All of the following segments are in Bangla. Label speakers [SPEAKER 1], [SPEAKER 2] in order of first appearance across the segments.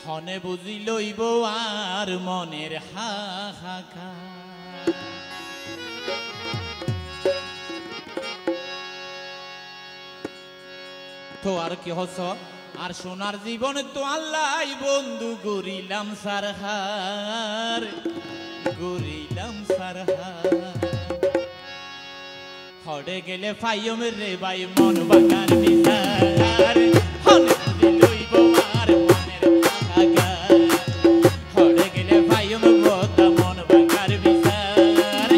[SPEAKER 1] হনে বুঝি লইব আর মনের হাহাকার। তো আর কি হস আর সোনার জীবন তো আল্লাহ বন্ধু গরিলাম সারহার, গরিলাম সারহার। হড়ে গেলে ফাইয়ম রে ভাই মন বাগান বিচার, হনে বুঝি লইব আর মনের হাহাকার। হড়ে গেলে ফাইয়ম বদা মন বাগান বিচার,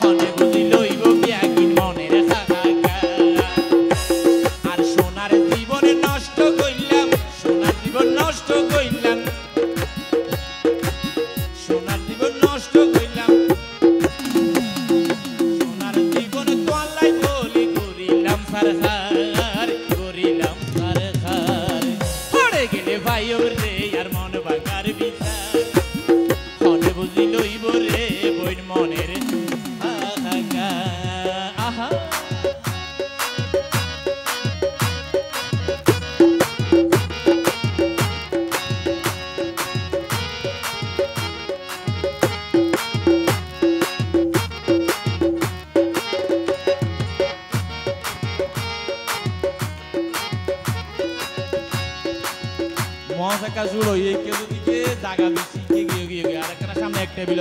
[SPEAKER 1] হনে বুঝি লইব ব্যাগি মনের হাহাকার। আর সোনার জীবন নষ্ট কইলাম, সোনার জীবন নষ্ট কইলাম, সোনার জীবন নষ্ট কইলাম। সোনার জীবন তো আল্লাহ বলি করিলাম সারহার, করিলাম সারহার। পড়ে গেলে ভাই রে আর মন ভাঙার বিচার, হনে বুঝি লইব রে বইন মনের হাহাকার। আহা মহাশাখা শুরু হয়ে কেউ দিকে জায়গা বেশি গিয়ে গিয়ে গিয়ে আর একটা সামনে এক টেবিল।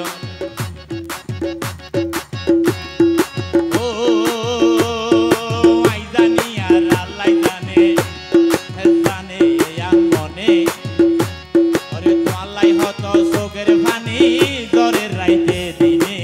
[SPEAKER 1] ও আই জানি আর আল্লাহ জানে, জানে আম মনে। ওরে তো আল্লাহ হত চোখের পানি জ্বরের রাইতে দিনে।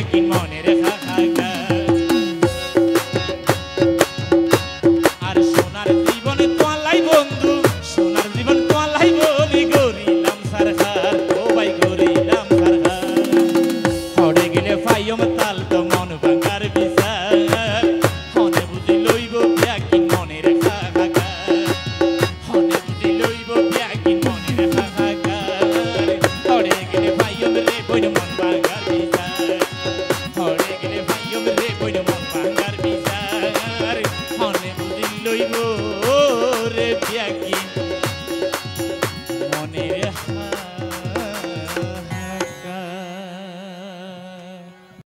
[SPEAKER 1] ব্যাগিন মনের হাহাকার আর সোনার জীবন তোলাই বন্ধু সোনার জীবন তোলাই বলি গরিলাম সারহার ও ভাই গরিলাম সারহার হড়ে গেলে ফাইয়ম তাল তো মন ভাঙার বিচার হনে বুঝি লইব ব্যাগিন মনের হাহাকার হনে বুঝি লইব ব্যাগিন মনের হাহাকার হড়ে গেলে ফাইয়ম রে বইন মন ভাঙার বিচার হড়ে গেলে ফাইয়ম রে বইন মন ভাঙার বিচার হনে বুঝি লইব রে ব্যাগিন